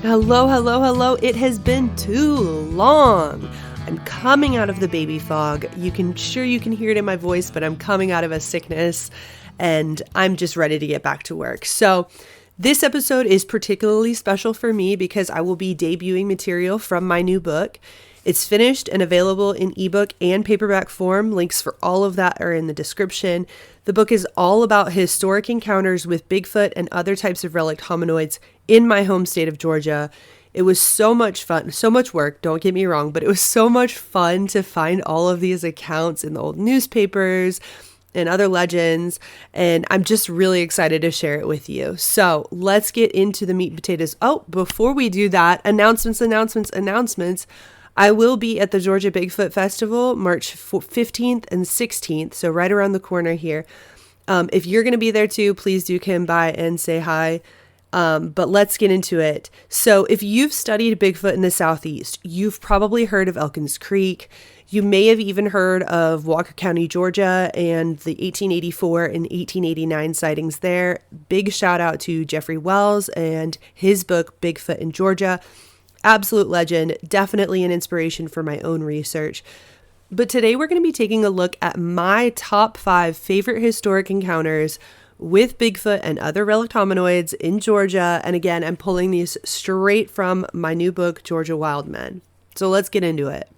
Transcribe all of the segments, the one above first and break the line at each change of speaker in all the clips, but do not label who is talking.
Hello, hello, hello. It has been too long. I'm coming out of the baby fog. You can hear it in my voice, but I'm coming out of a sickness and I'm just ready to get back to work. So this episode is particularly special for me because I will be debuting material from my new book. It's finished and available in ebook and paperback form. Links for all of that are in the description. The book is all about historic encounters with Bigfoot and other types of relic hominoids in my home state of Georgia. It was so much fun, so much work, don't get me wrong, but it was so much fun to find all of these accounts in the old newspapers and other legends, and I'm just really excited to share it with you. So let's get into the meat and potatoes. Oh, before we do that, announcements. I will be at the Georgia Bigfoot Festival, March 15th and 16th, so right around the corner here. If you're going to be there too, please do come by and say hi. But let's get into it. So if you've studied Bigfoot in the Southeast, you've probably heard of Elkins Creek. You may have even heard of Walker County, Georgia, and the 1884 and 1889 sightings there. Big shout out to Jeffrey Wells and his book, Bigfoot in Georgia. Absolute legend, definitely an inspiration for my own research. But today we're going to be taking a look at my top 5 favorite historic encounters with Bigfoot and other relic hominoids in Georgia. And again, I'm pulling these straight from my new book, Georgia Wild Men. So let's get into it.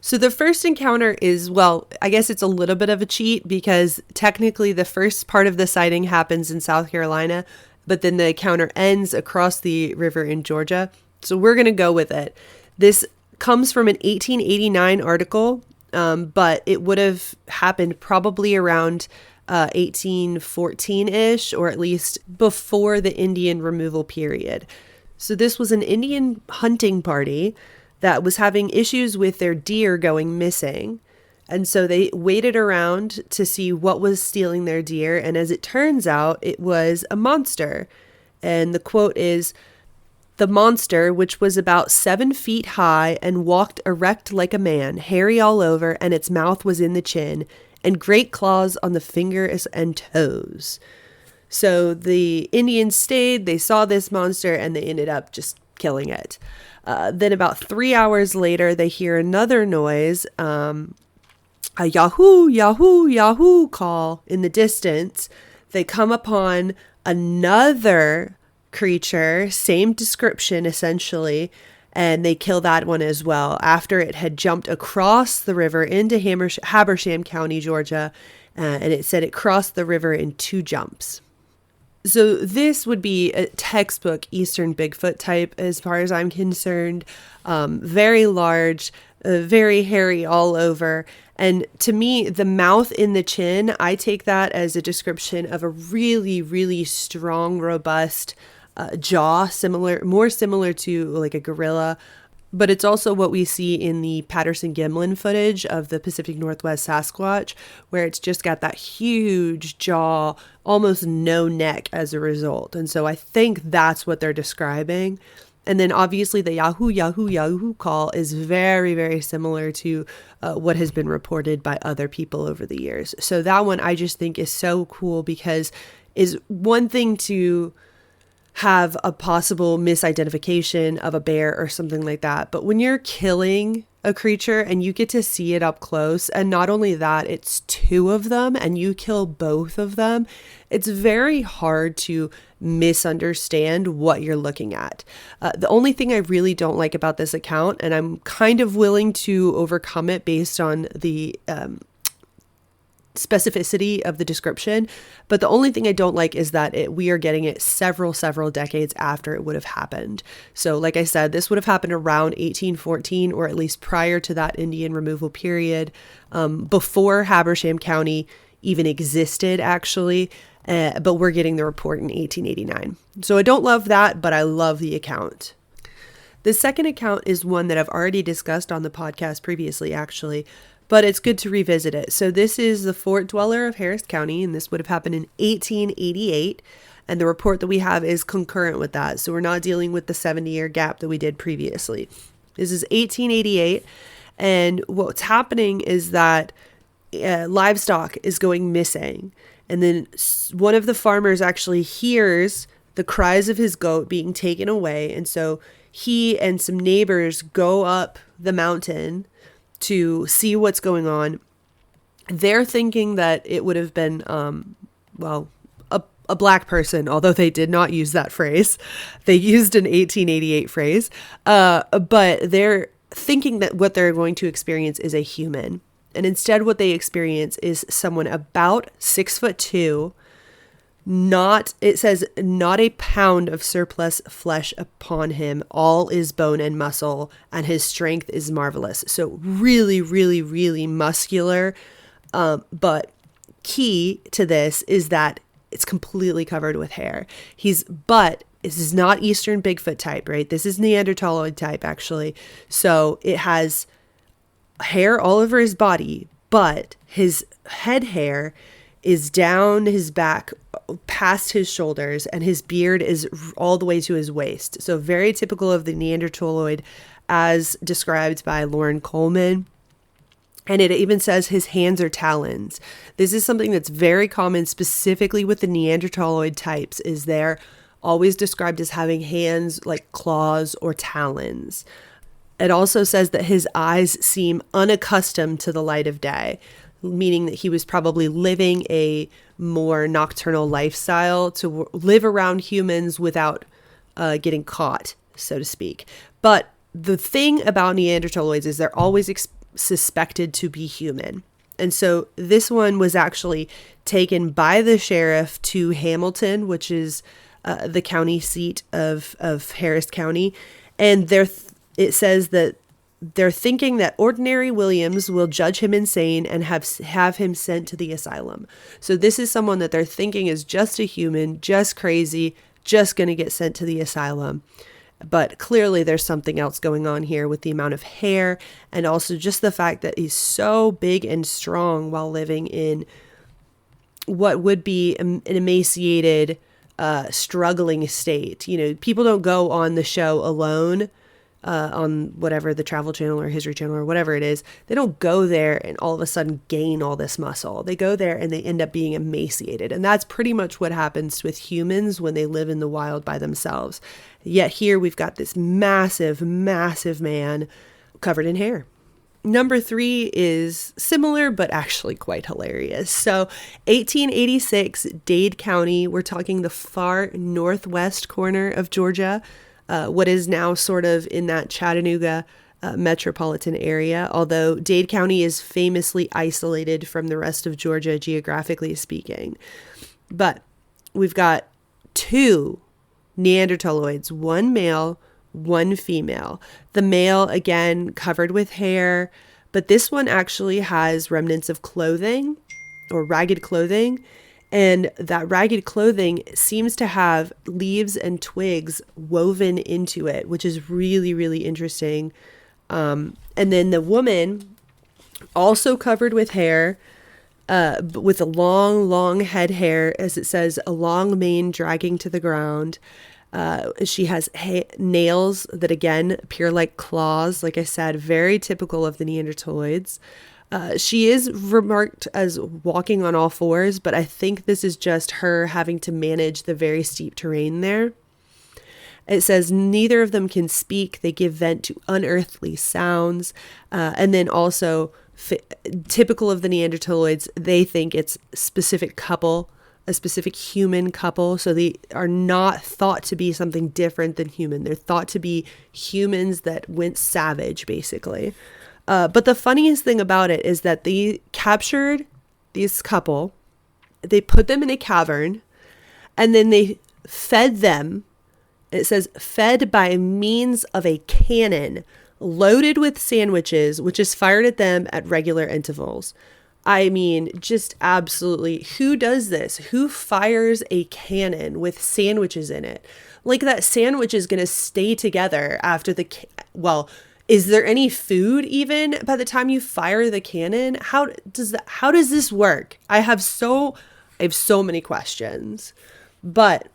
So the first encounter is, well, I guess it's a little bit of a cheat because technically the first part of the sighting happens in South Carolina, but then the encounter ends across the river in Georgia. So we're going to go with it. This comes from an 1889 article, but it would have happened probably around 1814-ish, or at least before the Indian removal period. So this was an Indian hunting party that was having issues with their deer going missing. And so they waited around to see what was stealing their deer. And as it turns out, it was a monster. And the quote is, "The monster, which was about 7 feet high and walked erect like a man, hairy all over, and its mouth was in the chin, and great claws on the fingers and toes." So the Indians stayed, they saw this monster, and they ended up just killing it. Then about 3 hours later, they hear another noise, a yahoo, yahoo, yahoo call in the distance. They come upon another creature, same description essentially, and they kill that one as well after it had jumped across the river into Habersham County, Georgia, and it said it crossed the river in 2 jumps. So this would be a textbook Eastern Bigfoot type as far as I'm concerned. Very large, very hairy all over. And to me, the mouth in the chin, I take that as a description of a really, really strong, robust jaw, more similar to like a gorilla. But it's also what we see in the Patterson-Gimlin footage of the Pacific Northwest Sasquatch, where it's just got that huge jaw, almost no neck as a result. And so I think that's what they're describing. And then obviously the yahoo, yahoo, yahoo call is very, very similar to what has been reported by other people over the years. So that one I just think is so cool because is one thing to have a possible misidentification of a bear or something like that. But when you're killing a creature and you get to see it up close, and not only that, it's 2 of them and you kill both of them, it's very hard to misunderstand what you're looking at. The only thing I really don't like about this account, and I'm kind of willing to overcome it based on the specificity of the description, but the only thing I don't like is that we are getting it several decades after it would have happened. So like I said, this would have happened around 1814, or at least prior to that Indian removal period, before Habersham County even existed actually, but we're getting the report in 1889. So I don't love that, but I love the account. The second account is one that I've already discussed on the podcast previously actually, but it's good to revisit it. So this is the Fort Dweller of Harris County, and this would have happened in 1888. And the report that we have is concurrent with that. So we're not dealing with the 70-year gap that we did previously. This is 1888. And what's happening is that livestock is going missing. And then one of the farmers actually hears the cries of his goat being taken away. And so he and some neighbors go up the mountain to see what's going on. They're thinking that it would have been, a black person, although they did not use that phrase. They used an 1888 phrase. But they're thinking that what they're going to experience is a human. And instead what they experience is someone about 6'2", it says not a pound of surplus flesh upon him. All is bone and muscle, and his strength is marvelous. So really, really, really muscular. But key to this is that it's completely covered with hair. This is not Eastern Bigfoot type, right? This is Neanderthaloid type, actually. So it has hair all over his body, but his head hair is down his back past his shoulders, and his beard is all the way to his waist. So very typical of the Neanderthaloid as described by Lauren Coleman. And it even says his hands are talons. This is something that's very common specifically with the Neanderthaloid types, is they're always described as having hands like claws or talons. It also says that his eyes seem unaccustomed to the light of day, meaning that he was probably living a more nocturnal lifestyle to live around humans without getting caught, so to speak. But the thing about Neanderthaloids is they're always suspected to be human. And so this one was actually taken by the sheriff to Hamilton, which is the county seat of Harris County. And it says that they're thinking that ordinary Williams will judge him insane and have him sent to the asylum. So this is someone that they're thinking is just a human, just crazy, just going to get sent to the asylum. But clearly there's something else going on here with the amount of hair, and also just the fact that he's so big and strong while living in what would be an emaciated, struggling state. You know, people don't go on the show alone, on whatever, the Travel Channel or History Channel or whatever it is. They don't go there and all of a sudden gain all this muscle. They go there and they end up being emaciated. And that's pretty much what happens with humans when they live in the wild by themselves. Yet here we've got this massive, massive man covered in hair. Number 3 is similar, but actually quite hilarious. So 1886, Dade County, we're talking the far northwest corner of Georgia, what is now sort of in that Chattanooga metropolitan area, although Dade County is famously isolated from the rest of Georgia, geographically speaking. But we've got 2 Neanderthaloids, one male, one female. The male, again, covered with hair, but this one actually has remnants of clothing or ragged clothing. And that ragged clothing seems to have leaves and twigs woven into it, which is really, really interesting. And then the woman, also covered with hair, with a long, long head hair, as it says, a long mane dragging to the ground. She has nails that, again, appear like claws. Like I said, very typical of the Neanderthaloids. She is remarked as walking on all fours, but I think this is just her having to manage the very steep terrain there. It says neither of them can speak. They give vent to unearthly sounds. And then also typical of the Neanderthaloids, they think it's a specific human couple. So they are not thought to be something different than human. They're thought to be humans that went savage, basically. But the funniest thing about it is that they captured this couple, they put them in a cavern, and then they fed them. It says fed by means of a cannon loaded with sandwiches, which is fired at them at regular intervals. I mean, just absolutely, who does this? Who fires a cannon with sandwiches in it? Like, that sandwich is going to stay together after is there any food even by the time you fire the cannon? How does this work? I have so many questions, but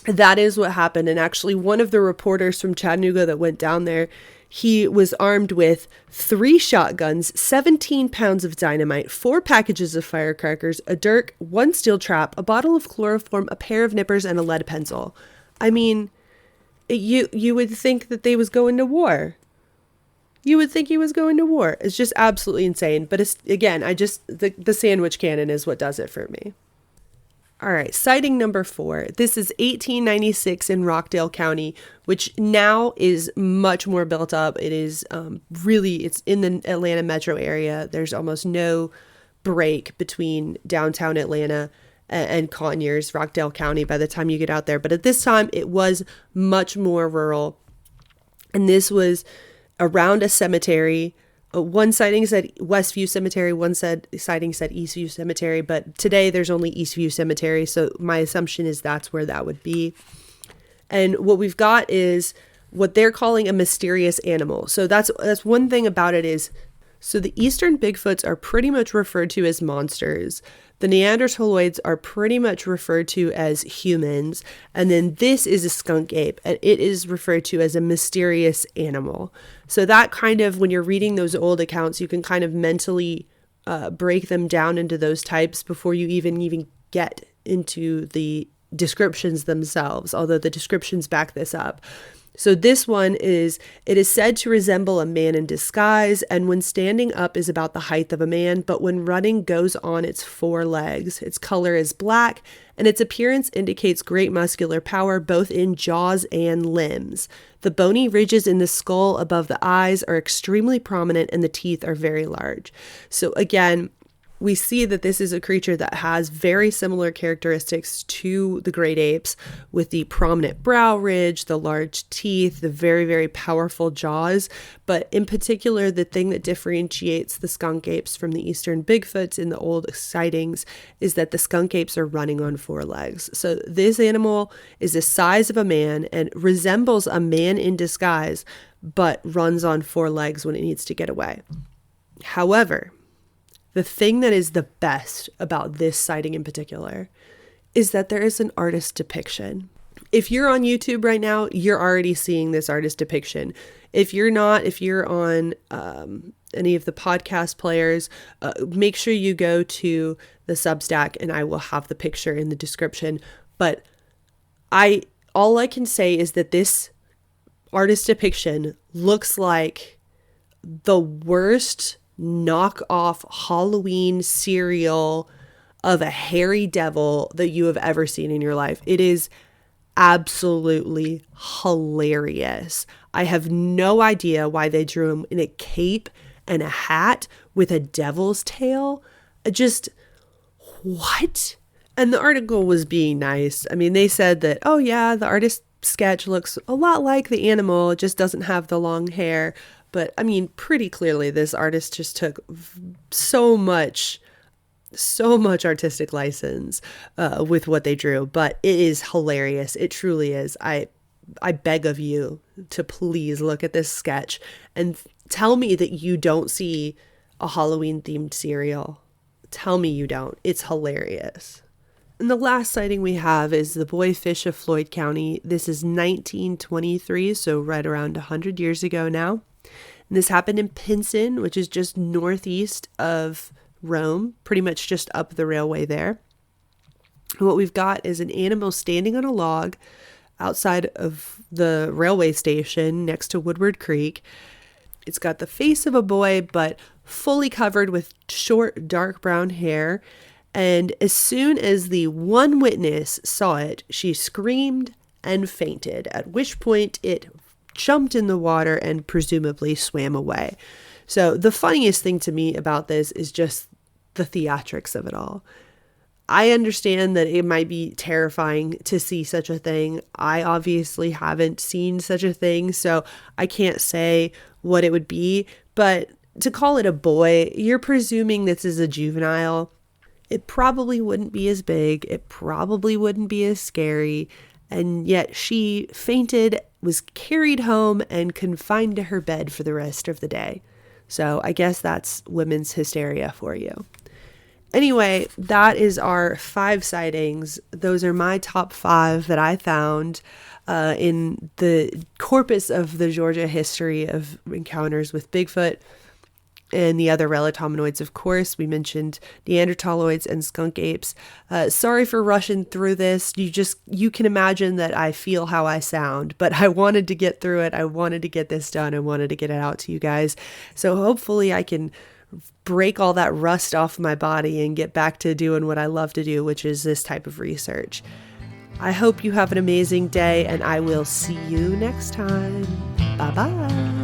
that is what happened. And actually one of the reporters from Chattanooga that went down there, He was armed with 3 shotguns, 17 pounds of dynamite, 4 packages of firecrackers, a dirk, 1 steel trap, a bottle of chloroform, a pair of nippers, and a lead pencil. I mean, you would think that they was going to war. You would think he was going to war. It's just absolutely insane. But it's, again, the sandwich cannon is what does it for me. All right, sighting number 4. This is 1896 in Rockdale County, which now is much more built up. It is it's in the Atlanta metro area. There's almost no break between downtown Atlanta and Conyers, Rockdale County, by the time you get out there. But at this time, it was much more rural. And this was around a cemetery. One sighting said Westview Cemetery, one sighting said Eastview Cemetery, but today there's only Eastview Cemetery, so my assumption is that's where that would be. And what we've got is what they're calling a mysterious animal. So that's one thing about it is, so the eastern Bigfoots are pretty much referred to as monsters. The Neanderthaloids are pretty much referred to as humans. And then this is a skunk ape, and it is referred to as a mysterious animal. So that kind of, when you're reading those old accounts, you can kind of mentally break them down into those types before you even get into the descriptions themselves, although the descriptions back this up. So this one it is said to resemble a man in disguise, and when standing up is about the height of a man, but when running goes on its 4 legs. Its color is black, and its appearance indicates great muscular power both in jaws and limbs. The bony ridges in the skull above the eyes are extremely prominent, and the teeth are very large. So again, we see that this is a creature that has very similar characteristics to the great apes, with the prominent brow ridge, the large teeth, the very, very powerful jaws. But in particular, the thing that differentiates the skunk apes from the eastern Bigfoots in the old sightings is that the skunk apes are running on 4 legs. So this animal is the size of a man and resembles a man in disguise, but runs on 4 legs when it needs to get away. However, the thing that is the best about this sighting in particular is that there is an artist depiction. If you're on YouTube right now, you're already seeing this artist depiction. If you're not, if you're on any of the podcast players, make sure you go to the Substack and I will have the picture in the description. But all I can say is that this artist depiction looks like the worst knockoff Halloween cereal of a hairy devil that you have ever seen in your life. It is absolutely hilarious. I have no idea why they drew him in a cape and a hat with a devil's tail. Just what? And the article was being nice. I mean, they said that, oh yeah, the artist sketch looks a lot like the animal. It just doesn't have the long hair. But I mean, pretty clearly, this artist just took so much artistic license with what they drew. But it is hilarious. It truly is. I beg of you to please look at this sketch and tell me that you don't see a Halloween-themed cereal. Tell me you don't. It's hilarious. And the last sighting we have is the boy fish of Floyd County. This is 1923, so right around 100 years ago now. And this happened in Pinson, which is just northeast of Rome, pretty much just up the railway there. And what we've got is an animal standing on a log outside of the railway station next to Woodward Creek. It's got the face of a boy, but fully covered with short, dark brown hair. And as soon as the one witness saw it, she screamed and fainted, at which point it jumped in the water and presumably swam away. So the funniest thing to me about this is just the theatrics of it all. I understand that it might be terrifying to see such a thing. I obviously haven't seen such a thing, so I can't say what it would be. But to call it a boy, you're presuming this is a juvenile. It probably wouldn't be as big. It probably wouldn't be as scary. And yet she fainted, was carried home, and confined to her bed for the rest of the day. So I guess that's women's hysteria for you. Anyway, that is our 5 sightings. Those are my top 5 that I found in the corpus of the Georgia history of encounters with Bigfoot and the other relict hominoids. Of course, we mentioned Neanderthaloids and skunk apes. Sorry for rushing through this. You can imagine that I feel how I sound, but I wanted to get through it. I wanted to get this done. I wanted to get it out to you guys. So hopefully I can break all that rust off my body and get back to doing what I love to do, which is this type of research. I hope you have an amazing day, and I will see you next time. Bye-bye.